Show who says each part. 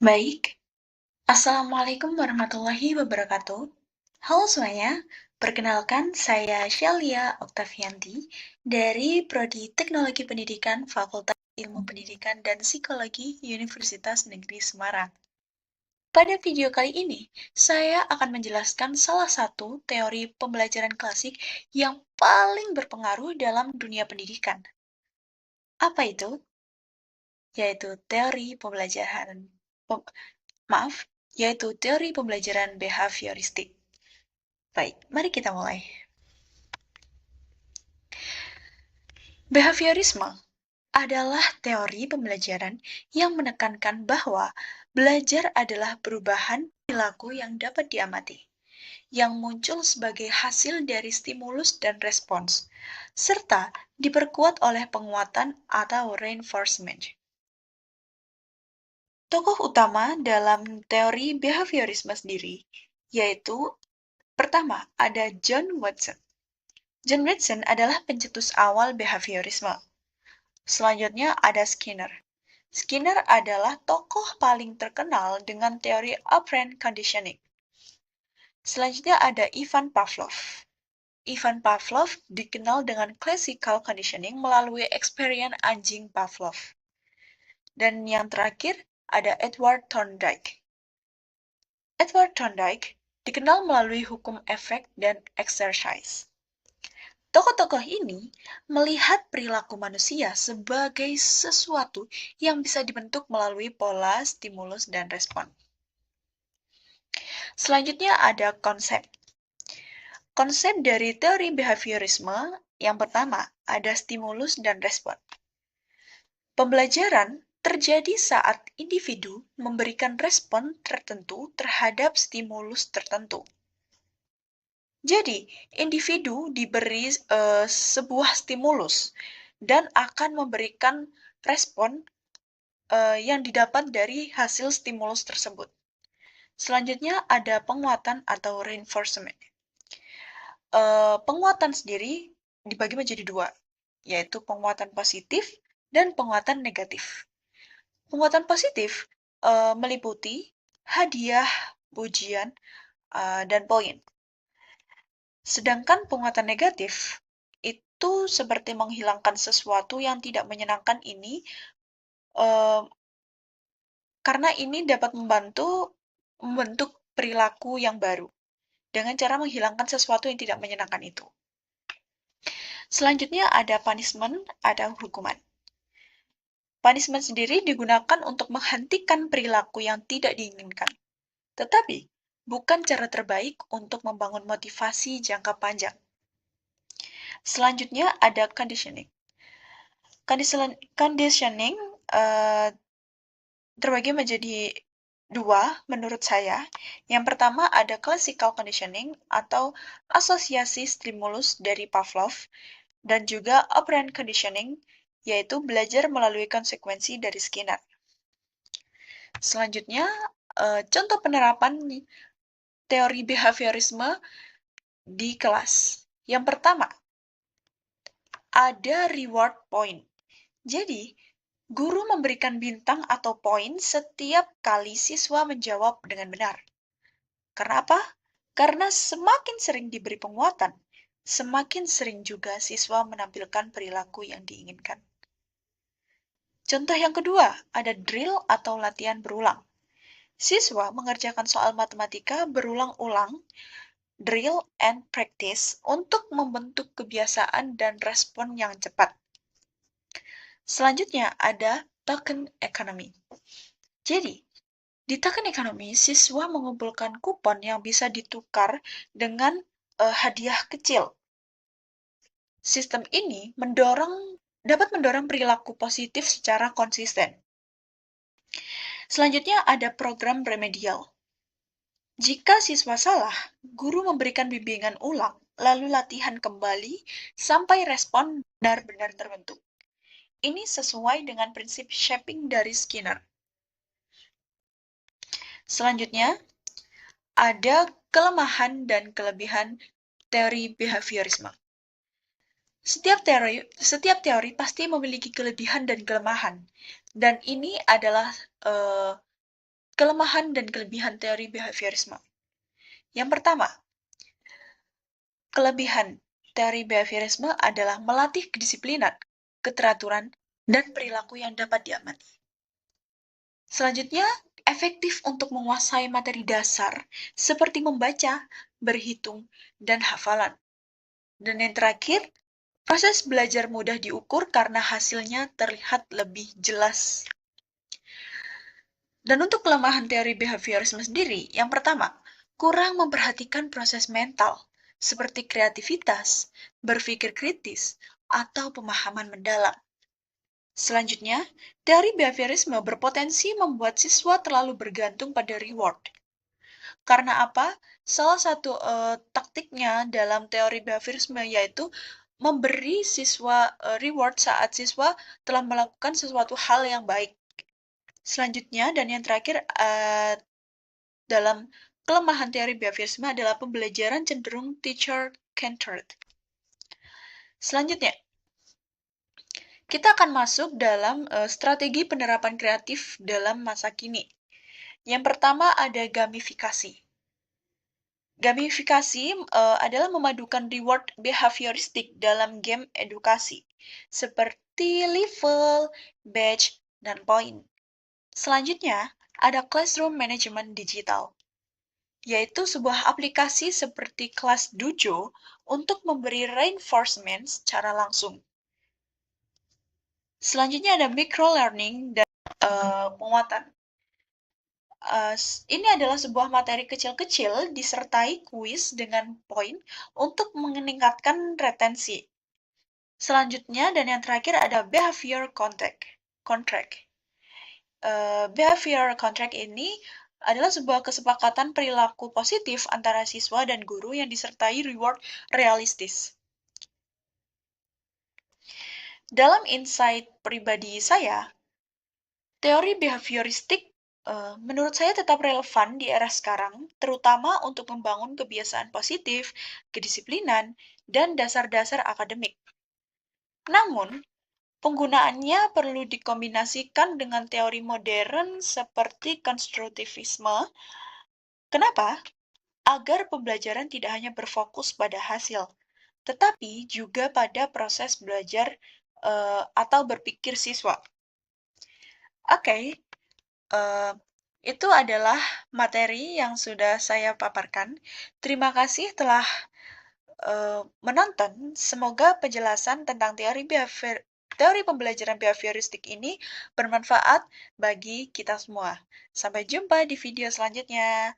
Speaker 1: Baik, Assalamualaikum warahmatullahi wabarakatuh. Halo semuanya, perkenalkan saya Shelia Oktavianti dari Prodi Teknologi Pendidikan Fakultas Ilmu Pendidikan dan Psikologi Universitas Negeri Semarang. Pada video kali ini, saya akan menjelaskan salah satu teori pembelajaran klasik yang paling berpengaruh dalam dunia pendidikan. Apa itu? Yaitu teori pembelajaran pem- maaf, yaitu teori pembelajaran behavioristik. Baik, mari kita mulai. Behaviorisme adalah teori pembelajaran yang menekankan bahwa belajar adalah perubahan perilaku yang dapat diamati, yang muncul sebagai hasil dari stimulus dan respons, serta diperkuat oleh penguatan atau reinforcement. Tokoh utama dalam teori behaviorisme sendiri, yaitu pertama ada John Watson. John Watson adalah pencetus awal behaviorisme. Selanjutnya ada Skinner. Skinner adalah tokoh paling terkenal dengan teori operant conditioning. Selanjutnya ada Ivan Pavlov. Ivan Pavlov dikenal dengan classical conditioning melalui eksperimen anjing Pavlov. Dan yang terakhir ada Edward Thorndike. Edward Thorndike dikenal melalui hukum efek dan exercise. Tokoh-tokoh ini melihat perilaku manusia sebagai sesuatu yang bisa dibentuk melalui pola stimulus dan respon. Selanjutnya ada konsep. Konsep dari teori behaviorisme yang pertama ada stimulus dan respon. Pembelajaran terjadi saat individu memberikan respon tertentu terhadap stimulus tertentu. Jadi, individu diberi sebuah stimulus dan akan memberikan respon yang didapat dari hasil stimulus tersebut. Selanjutnya ada penguatan atau reinforcement. Penguatan sendiri dibagi menjadi dua, yaitu penguatan positif dan penguatan negatif. Penguatan positif meliputi hadiah, pujian, dan poin. Sedangkan penguatan negatif itu seperti menghilangkan sesuatu yang tidak menyenangkan ini, karena ini dapat membentuk perilaku yang baru dengan cara menghilangkan sesuatu yang tidak menyenangkan itu. Selanjutnya ada punishment atau hukuman. Punishment sendiri digunakan untuk menghentikan perilaku yang tidak diinginkan, tetapi bukan cara terbaik untuk membangun motivasi jangka panjang. Selanjutnya ada conditioning. Conditioning terbagi menjadi dua menurut saya. Yang pertama ada classical conditioning atau asosiasi stimulus dari Pavlov dan juga operant conditioning yaitu belajar melalui konsekuensi dari Skinner. Selanjutnya contoh penerapan teori behaviorisme di kelas. Yang pertama ada reward point. Jadi, guru memberikan bintang atau poin setiap kali siswa menjawab dengan benar. Karena apa? Karena semakin sering diberi penguatan, semakin sering juga siswa menampilkan perilaku yang diinginkan. Contoh yang kedua, ada drill atau latihan berulang. Siswa mengerjakan soal matematika berulang-ulang, drill and practice, untuk membentuk kebiasaan dan respon yang cepat. Selanjutnya ada token economy. Jadi, di token economy, siswa mengumpulkan kupon yang bisa ditukar dengan hadiah kecil. Sistem ini dapat mendorong perilaku positif secara konsisten. Selanjutnya ada program remedial. Jika siswa salah, guru memberikan bimbingan ulang, lalu latihan kembali sampai respon benar-benar terbentuk. Ini sesuai dengan prinsip shaping dari Skinner. Selanjutnya, ada kelemahan dan kelebihan teori behaviorisme. Setiap teori pasti memiliki kelebihan dan kelemahan, dan ini adalah kelemahan dan kelebihan teori behaviorisme. Yang pertama, kelebihan teori behaviorisme adalah melatih kedisiplinan, keteraturan, dan perilaku yang dapat diamati. Selanjutnya, efektif untuk menguasai materi dasar seperti membaca, berhitung, dan hafalan. Dan yang terakhir, proses belajar mudah diukur karena hasilnya terlihat lebih jelas. Dan untuk kelemahan teori behaviorisme sendiri, yang pertama, kurang memperhatikan proses mental, seperti kreativitas, berpikir kritis, atau pemahaman mendalam. Selanjutnya, teori behaviorisme berpotensi membuat siswa terlalu bergantung pada reward. Karena apa? Salah satu taktiknya dalam teori behaviorisme yaitu memberi siswa reward saat siswa telah melakukan sesuatu hal yang baik. Selanjutnya, dan yang terakhir, dalam kelemahan teori behaviorisme adalah pembelajaran cenderung teacher-centered. Selanjutnya, kita akan masuk dalam strategi penerapan kreatif dalam masa kini. Yang pertama ada gamifikasi. Gamifikasi adalah memadukan reward behavioristik dalam game edukasi, seperti level, badge, dan poin. Selanjutnya, ada classroom management digital, yaitu sebuah aplikasi seperti kelas Dojo untuk memberi reinforcement secara langsung. Selanjutnya ada microlearning dan penguatan. Ini adalah sebuah materi kecil-kecil disertai kuis dengan poin untuk meningkatkan retensi. Selanjutnya dan yang terakhir ada behavior contract. Behavior contract ini adalah sebuah kesepakatan perilaku positif antara siswa dan guru yang disertai reward realistis. Dalam insight pribadi saya, teori behavioristik menurut saya tetap relevan di era sekarang, terutama untuk membangun kebiasaan positif, kedisiplinan, dan dasar-dasar akademik. Namun, penggunaannya perlu dikombinasikan dengan teori modern seperti konstruktivisme. Kenapa? Agar pembelajaran tidak hanya berfokus pada hasil, tetapi juga pada proses belajar atau berpikir siswa. Oke, itu adalah materi yang sudah saya paparkan. Terima kasih telah menonton. Semoga penjelasan tentang teori pembelajaran behavioristik ini bermanfaat bagi kita semua. Sampai jumpa di video selanjutnya.